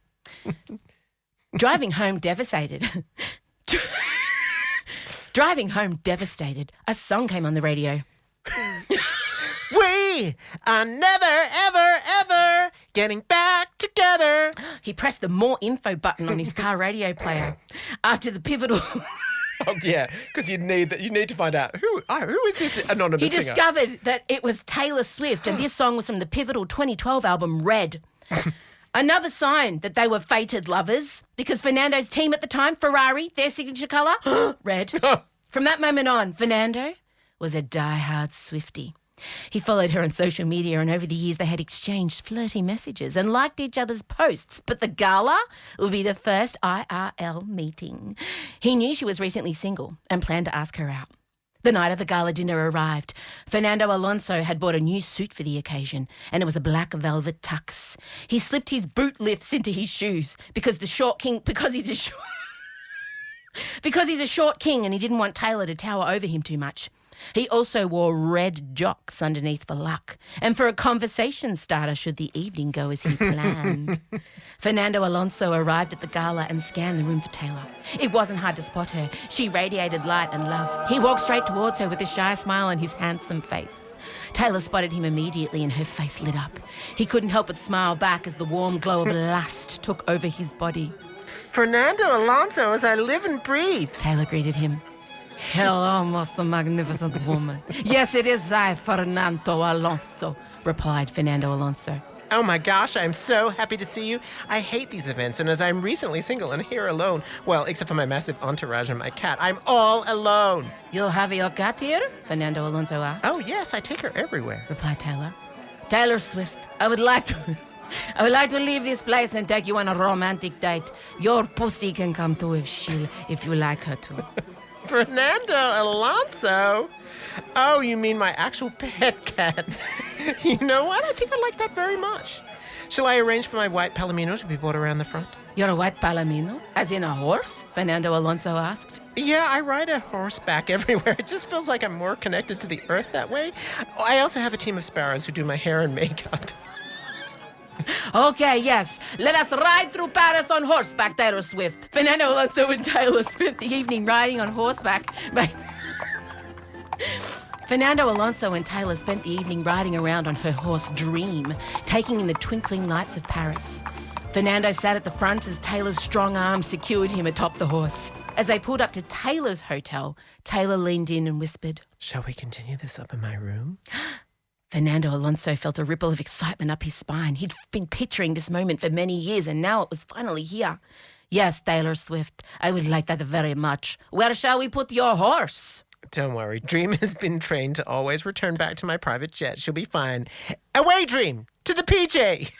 Driving home devastated. Driving home devastated, a song came on the radio. We are never, ever, ever getting back together. He pressed the more info button on his car radio player. After the pivotal... Oh, yeah, because you need to find out who is this anonymous singer? He discovered that it was Taylor Swift, and this song was from the pivotal 2012 album Red. Another sign that they were fated lovers, because Fernando's team at the time, Ferrari, their signature colour, red. From that moment on, Fernando was a die-hard Swiftie. He followed her on social media, and over the years they had exchanged flirty messages and liked each other's posts. But the gala would be the first IRL meeting. He knew she was recently single and planned to ask her out. The night of the gala dinner arrived. Fernando Alonso had bought a new suit for the occasion, and it was a black velvet tux. He slipped his boot lifts into his shoes because he's a short king and he didn't want Taylor to tower over him too much. He also wore red jocks underneath the luck, and for a conversation starter should the evening go as he planned. Fernando Alonso arrived at the gala and scanned the room for Taylor. It wasn't hard to spot her. She radiated light and love. He walked straight towards her with a shy smile on his handsome face. Taylor spotted him immediately and her face lit up. He couldn't help but smile back as the warm glow of lust took over his body. Fernando Alonso, as I live and breathe. Taylor greeted him. Hello, most magnificent woman. Yes, it is I, Fernando Alonso, replied Fernando Alonso. Oh my gosh, I'm so happy to see you. I hate these events, and as I'm recently single and here alone, well, except for my massive entourage and my cat, I'm all alone. You'll have your cat here? Fernando Alonso asked. Oh yes, I take her everywhere, replied Taylor. Taylor Swift, I would like to leave this place and take you on a romantic date. Your pussy can come too if you like her to. Fernando Alonso? Oh, you mean my actual pet cat? You know what? I think I like that very much. Shall I arrange for my white palomino to be brought around the front? You're a white palomino? As in a horse? Fernando Alonso asked. Yeah, I ride a horseback everywhere. It just feels like I'm more connected to the earth that way. I also have a team of sparrows who do my hair and makeup. Okay, yes. Let us ride through Paris on horseback, Taylor Swift. Fernando Alonso and Taylor spent the evening riding on horseback. Fernando Alonso and Taylor spent the evening riding around on her horse Dream, taking in the twinkling lights of Paris. Fernando sat at the front as Taylor's strong arms secured him atop the horse. As they pulled up to Taylor's hotel, Taylor leaned in and whispered, "Shall we continue this up in my room?" Fernando Alonso felt a ripple of excitement up his spine. He'd been picturing this moment for many years, and now it was finally here. Yes, Taylor Swift, I would like that very much. Where shall we put your horse? Don't worry. Dream has been trained to always return back to my private jet. She'll be fine. Away, Dream! To the PJ!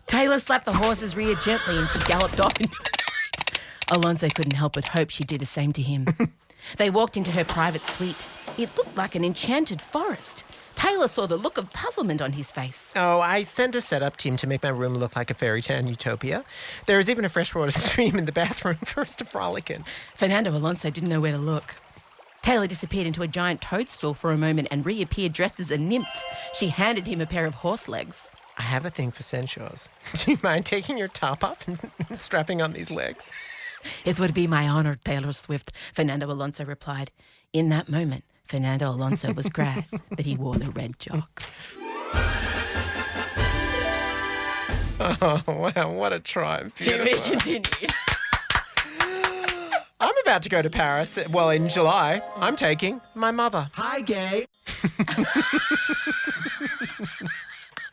Taylor slapped the horse's rear gently and she galloped off. Alonso couldn't help but hope she'd do the same to him. They walked into her private suite. It looked like an enchanted forest. Taylor saw the look of puzzlement on his face. Oh, I sent a setup team to make my room look like a fairy tale utopia. There is even a freshwater stream in the bathroom for us to frolic in. Fernando Alonso didn't know where to look. Taylor disappeared into a giant toadstool for a moment and reappeared dressed as a nymph. She handed him a pair of horse legs. I have a thing for censures. Do you mind taking your top off and strapping on these legs? It would be my honor, Taylor Swift, Fernando Alonso replied. In that moment, Fernando Alonso was glad that he wore the red jocks. Oh, wow, what a triumph. To be continued. I'm about to go to Paris. Well, in July, I'm taking my mother. Hi, gay.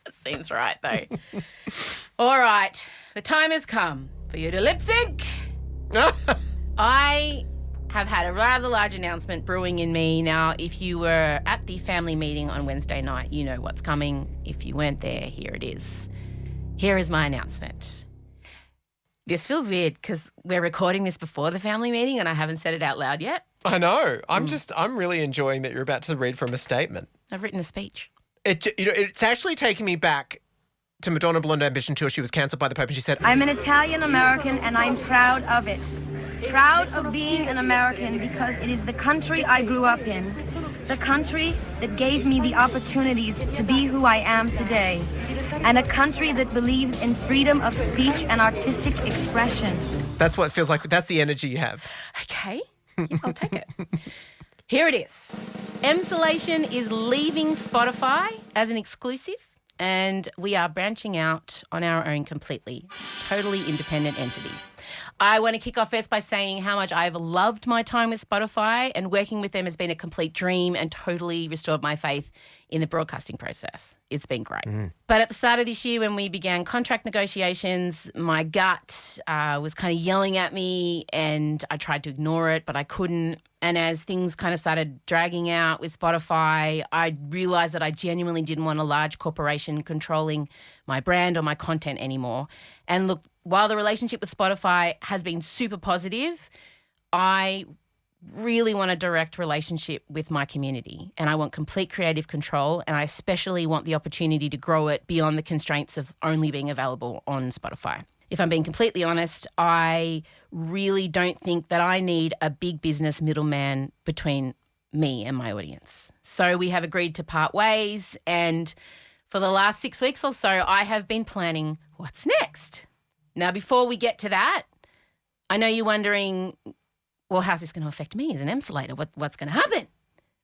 That seems right, though. All right, the time has come for you to lip sync. I have had a rather large announcement brewing in me. Now, if you were at the family meeting on Wednesday night, you know what's coming. If you weren't there, here it is. Here is my announcement. This feels weird because we're recording this before the family meeting and I haven't said it out loud yet. I know. I'm really enjoying that you're about to read from a statement. I've written a speech. It's actually taking me back to Madonna Blonde Ambition Tour. She was cancelled by the Pope and she said, I'm an Italian American and I'm proud of it. Proud of being an American because it is the country I grew up in. The country that gave me the opportunities to be who I am today. And a country that believes in freedom of speech and artistic expression. That's what it feels like. That's the energy you have. Okay. Yeah, I'll take it. Here it is. Emsolation is leaving Spotify as an exclusive and we are branching out on our own completely. Totally independent entity. I want to kick off first by saying how much I've loved my time with Spotify and working with them has been a complete dream and totally restored my faith in the broadcasting process. It's been great. But at the start of this year when we began contract negotiations, my gut was kind of yelling at me and I tried to ignore it, but I couldn't. And as things kind of started dragging out with Spotify, I realised that I genuinely didn't want a large corporation controlling my brand or my content anymore. And look, while the relationship with Spotify has been super positive, I really want a direct relationship with my community and I want complete creative control and I especially want the opportunity to grow it beyond the constraints of only being available on Spotify. If I'm being completely honest, I really don't think that I need a big business middleman between me and my audience. So we have agreed to part ways and for the last 6 weeks or so, I have been planning what's next. Now, before we get to that, I know you're wondering, well, how's this going to affect me as an Emsolator? What's going to happen?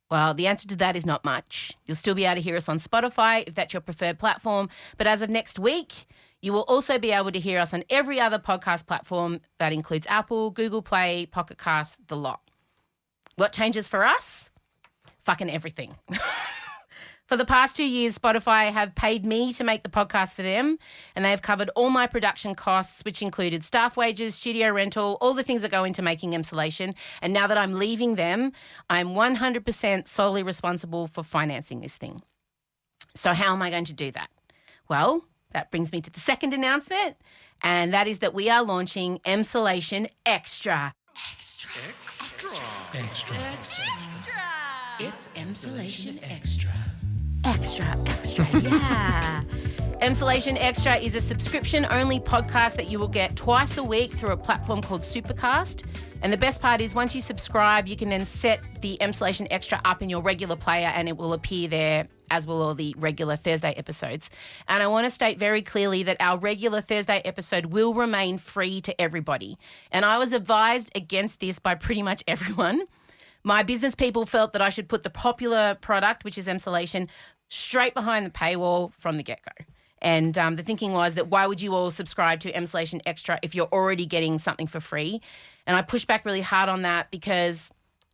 Well, the answer to that is not much. You'll still be able to hear us on Spotify if that's your preferred platform. But as of next week, you will also be able to hear us on every other podcast platform that includes Apple, Google Play, Pocket Cast, the lot. What changes for us? Fucking everything. For the past 2 years, Spotify have paid me to make the podcast for them and they have covered all my production costs, which included staff wages, studio rental, all the things that go into making Emsolation. And now that I'm leaving them, I'm 100% solely responsible for financing this thing. So how am I going to do that? Well, that brings me to the second announcement, and that is that we are launching Emsolation Extra. Extra. It's Emsolation Extra. Extra, yeah. Emsolation Extra is a subscription-only podcast that you will get twice a week through a platform called Supercast. And the best part is once you subscribe, you can then set the Emsolation Extra up in your regular player and it will appear there, as will all the regular Thursday episodes. And I want to state very clearly that our regular Thursday episode will remain free to everybody. And I was advised against this by pretty much everyone. My business people felt that I should put the popular product, which is Emsolation, straight behind the paywall from the get-go. And the thinking was that why would you all subscribe to Emsolation Extra if you're already getting something for free? And I pushed back really hard on that because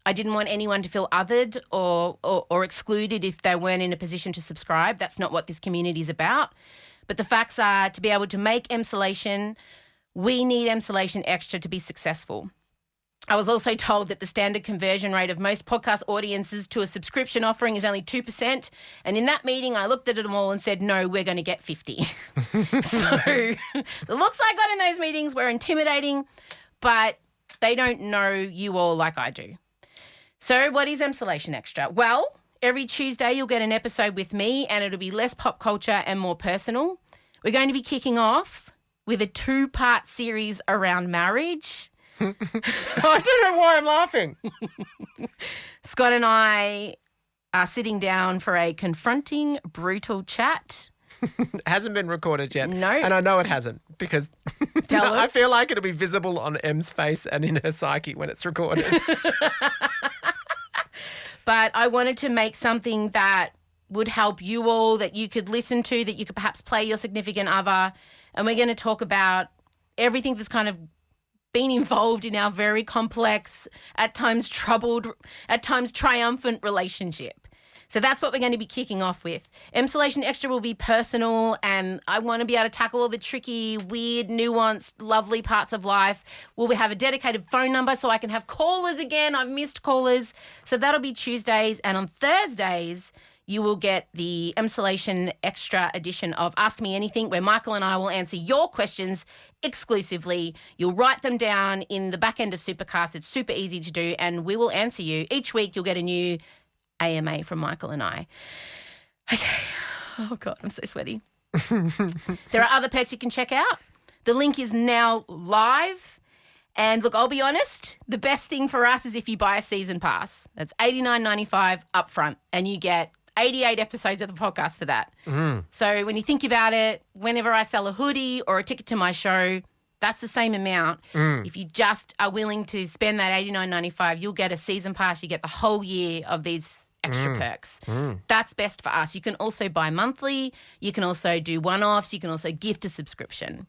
I didn't want anyone to feel othered or excluded if they weren't in a position to subscribe. That's not what this community is about. But the facts are, to be able to make Emsolation, we need Emsolation Extra to be successful. I was also told that the standard conversion rate of most podcast audiences to a subscription offering is only 2%. And in that meeting, I looked at them all and said, no, we're going to get 50. So the looks I got in those meetings were intimidating, but they don't know you all like I do. So what is Emsolation Extra? Well, every Tuesday you'll get an episode with me and it'll be less pop culture and more personal. We're going to be kicking off with a 2-part series around marriage. I don't know why I'm laughing. Scott and I are sitting down for a confronting, brutal chat. It hasn't been recorded yet. No. And I know it hasn't because Tell I us. feel like it'll be visible on Em's face and in her psyche when it's recorded. But I wanted to make something that would help you all, that you could listen to, that you could perhaps play your significant other. And we're going to talk about everything that's kind of been involved in our very complex, at times troubled, at times triumphant relationship. So that's what we're going to be kicking off with. Emsolation Extra will be personal, and I want to be able to tackle all the tricky, weird, nuanced, lovely parts of life. We'll have a dedicated phone number so I can have callers again. I've missed callers. So that'll be Tuesdays. And on Thursdays, you will get the Emsolation Extra edition of Ask Me Anything, where Michael and I will answer your questions exclusively. You'll write them down in the back end of Supercast. It's super easy to do, and we will answer you. Each week you'll get a new AMA from Michael and I. Okay. Oh, God, I'm so sweaty. There are other perks you can check out. The link is now live. And look, I'll be honest, the best thing for us is if you buy a season pass. That's $89.95 upfront, and you get 88 episodes of the podcast for that. So when you think about it, whenever I sell a hoodie or a ticket to my show, that's the same amount. If you just are willing to spend that $89.95, you'll get a season pass. You get the whole year of these extra perks. That's best for us. You can also buy monthly. You can also do one-offs. You can also gift a subscription.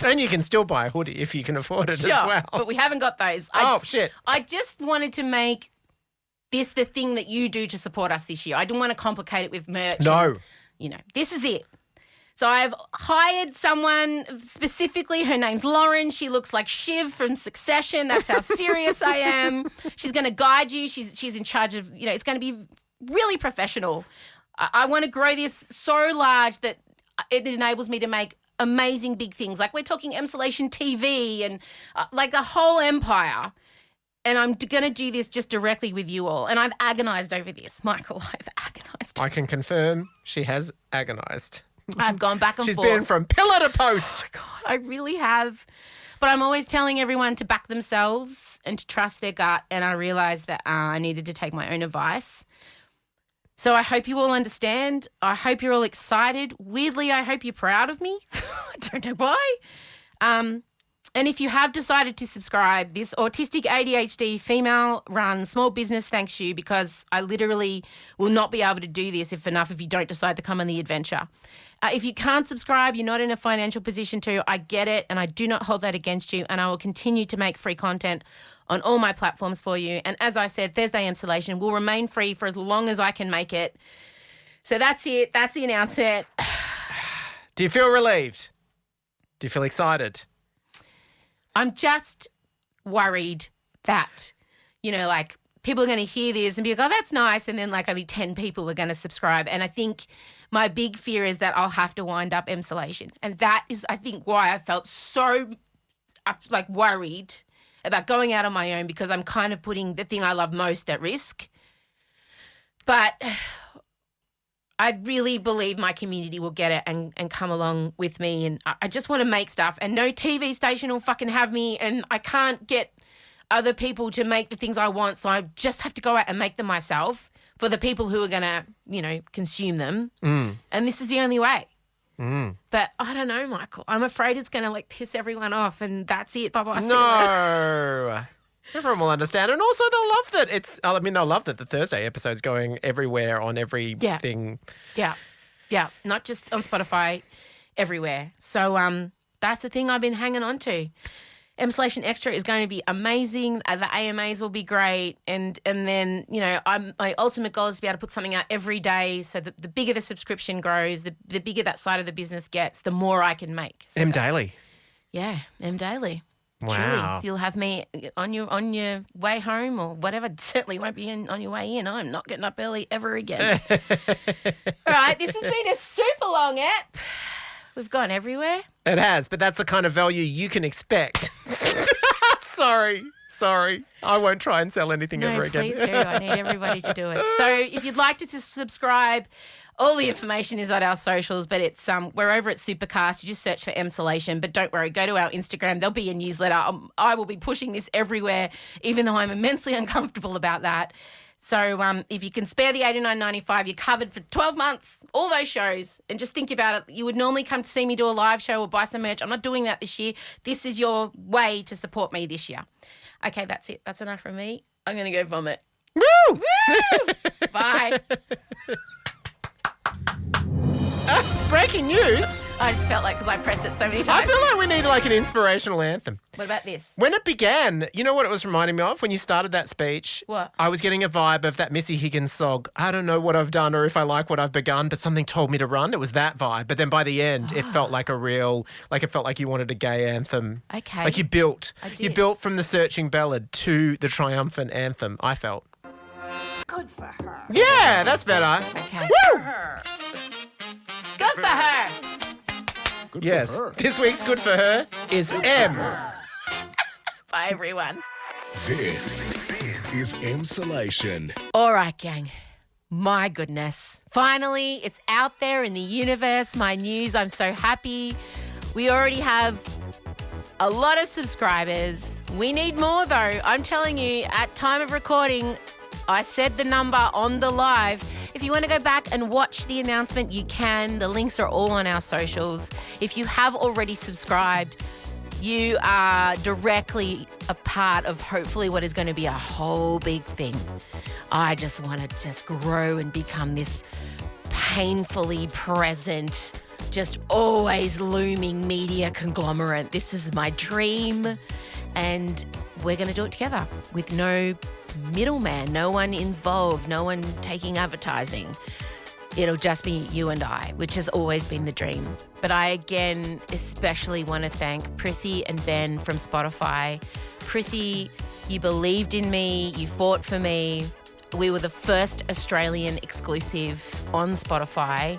And you can still buy a hoodie if you can afford it as well. But we haven't got those. Shit. I just wanted to make this the thing that you do to support us this year. I didn't want to complicate it with merch. No. This is it. So I've hired someone specifically. Her name's Lauren. She looks like Shiv from Succession. That's how serious I am. She's going to guide you. She's in charge of, it's going to be really professional. I want to grow this so large that it enables me to make amazing big things. Like we're talking Emsolation TV and like a whole empire. And I'm going to do this just directly with you all. And I've agonised over this, Michael. I've agonised. I can confirm she has agonised. I've gone back and She's forth. been from pillar to post. Oh, God, I really have. But I'm always telling everyone to back themselves and to trust their gut. And I realised that I needed to take my own advice. So I hope you all understand. I hope you're all excited. Weirdly, I hope you're proud of me. I don't know why. And if you have decided to subscribe, this autistic ADHD female-run small business thanks you, because I literally will not be able to do this if you don't decide to come on the adventure. If you can't subscribe, you're not in a financial position to, I get it, and I do not hold that against you, and I will continue to make free content on all my platforms for you. And as I said, Thursday Emsolation will remain free for as long as I can make it. So that's it. That's the announcement. Do you feel relieved? Do you feel excited? I'm just worried that, people are going to hear this and be like, oh, that's nice. And then only 10 people are going to subscribe. And I think my big fear is that I'll have to wind up Emsolation. And that is, I think, why I felt so worried about going out on my own, because I'm kind of putting the thing I love most at risk. But I really believe my community will get it and come along with me. And I just want to make stuff, and no TV station will fucking have me, and I can't get other people to make the things I want. So I just have to go out and make them myself for the people who are going to, consume them. And this is the only way. But I don't know, Michael. I'm afraid it's going to piss everyone off, and that's it. Bye-bye. No. Everyone will understand. And also they'll love that they'll love that the Thursday episode's going everywhere on everything. Yeah. Not just on Spotify, everywhere. So that's the thing I've been hanging on to. Emsolation Extra is going to be amazing. The AMAs will be great. And then, my ultimate goal is to be able to put something out every day. So the bigger the subscription grows, the bigger that side of the business gets, the more I can make. So Daily. Yeah, M Daily. Wow. Truly, you'll have me on your way home or whatever. Certainly won't be on your way in. I'm not getting up early ever again. All right, this has been a super long app. We've gone everywhere. It has, but that's the kind of value you can expect. Sorry. I won't try and sell anything ever again. Please do. I need everybody to do it. So if you'd like to subscribe, all the information is on our socials, but it's we're over at Supercast. You just search for Emsolation, but don't worry, go to our Instagram. There'll be a newsletter. I will be pushing this everywhere, even though I'm immensely uncomfortable about that. So if you can spare the $89.95, you're covered for 12 months, all those shows. And just think about it. You would normally come to see me do a live show or buy some merch. I'm not doing that this year. This is your way to support me this year. Okay, that's it. That's enough from me. I'm going to go vomit. Woo! Bye. breaking news. I just felt like because I pressed it so many I times. feel like we need like an inspirational anthem. What about this? When it began, you know what it was reminding me of? When you started that speech, What? I was getting a vibe of that Missy Higgins song. I don't know what I've done or if I like what I've begun, but something told me to run. It was that vibe. But then by the end, it felt like it felt like you wanted a gay anthem. Okay. Like you built did. from the searching ballad to the triumphant anthem, I felt. Good for her. Yeah, that's better. Okay. Woo! Good for her. Yes. This week's Good for Her is M. Bye, everyone. This is Emsolation. All right, gang. My goodness. Finally, it's out there in the universe, my news. I'm so happy. We already have a lot of subscribers. We need more, though. I'm telling you, at time of recording, I said the number on the live. If you want to go back and watch the announcement, you can. The links are all on our socials. If you have already subscribed, you are directly a part of hopefully what is going to be a whole big thing. I just want to just grow and become this painfully present, just always looming media conglomerate. This is my dream, and we're going to do it together with no middleman, no one involved, no one taking advertising. It'll just be you and I, which has always been the dream. But I, again, especially want to thank Prithi and Ben from Spotify. Prithi, you believed in me, you fought for me. We were the first Australian exclusive on Spotify.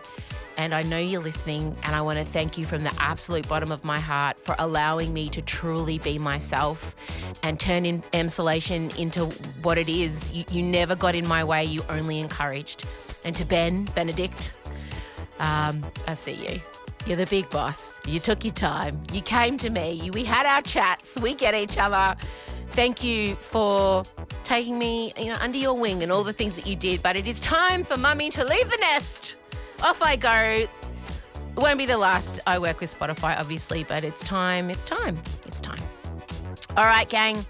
And I know you're listening, and I want to thank you from the absolute bottom of my heart for allowing me to truly be myself and turn Emsolation into what it is. You never got in my way, you only encouraged. And to Benedict, I see you. You're the big boss. You took your time. You came to me. We had our chats. We get each other. Thank you for taking me, under your wing and all the things that you did. But it is time for Mummy to leave the nest. Off I go. It won't be the last I work with Spotify, obviously, but it's time. All right, gang.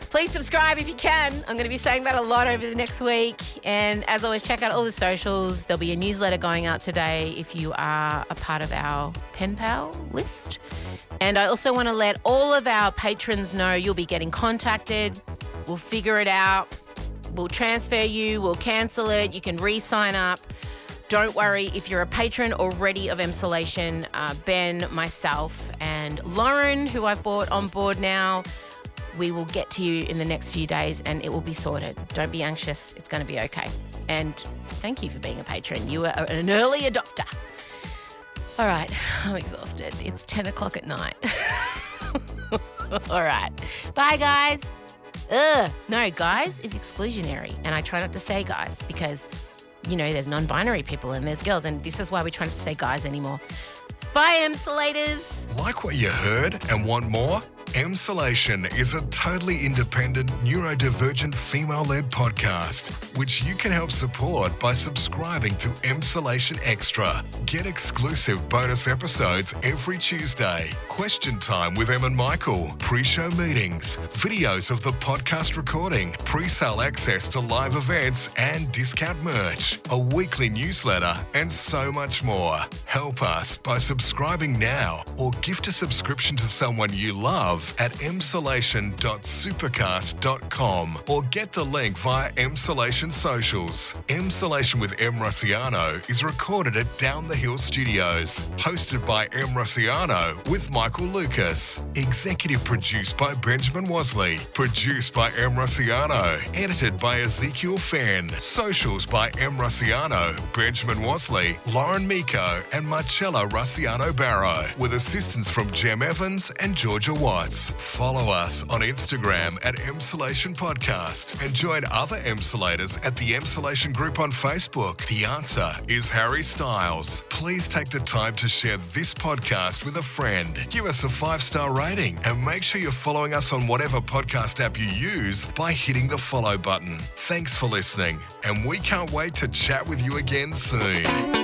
Please subscribe if you can. I'm going to be saying that a lot over the next week. And as always, check out all the socials. There'll be a newsletter going out today if you are a part of our pen pal list. And I also want to let all of our patrons know you'll be getting contacted. We'll figure it out. We'll transfer you. We'll cancel it. You can re-sign up. Don't worry, if you're a patron already of Emsolation, Ben, myself, and Lauren, who I've brought on board now, we will get to you in the next few days and it will be sorted. Don't be anxious. It's going to be okay. And thank you for being a patron. You were an early adopter. All right, I'm exhausted. It's 10 o'clock at night. All right. Bye, guys. No, guys is exclusionary. And I try not to say guys because there's non-binary people and there's girls, and this is why we try not to say guys anymore. Bye, Emsolators. Like what you heard and want more? Emsolation is a totally independent, neurodivergent, female-led podcast, which you can help support by subscribing to Emsolation Extra. Get exclusive bonus episodes every Tuesday, question time with Em and Michael, pre-show meetings, videos of the podcast recording, pre-sale access to live events and discount merch, a weekly newsletter, and so much more. Help us by subscribing now or gift a subscription to someone you love at emsolation.supercast.com or get the link via Emsolation socials. Emsolation with Em Rusciano is recorded at Down the Hill Studios, hosted by Em Rusciano with Michael Lucas, executive produced by Benjamin Wasley, produced by Em Rusciano, edited by Ezekiel Fenn, socials by Em Rusciano, Benjamin Wasley, Lauren Miko, and Marcella Rusciano Barrow, with assistance from Jem Evans and Georgia Watts. Follow us on Instagram at Emsolation Podcast and join other Emsolators at the Emsolation Group on Facebook. The answer is Harry Styles. Please take the time to share this podcast with a friend. Give us a 5-star rating and make sure you're following us on whatever podcast app you use by hitting the follow button. Thanks for listening, and we can't wait to chat with you again soon.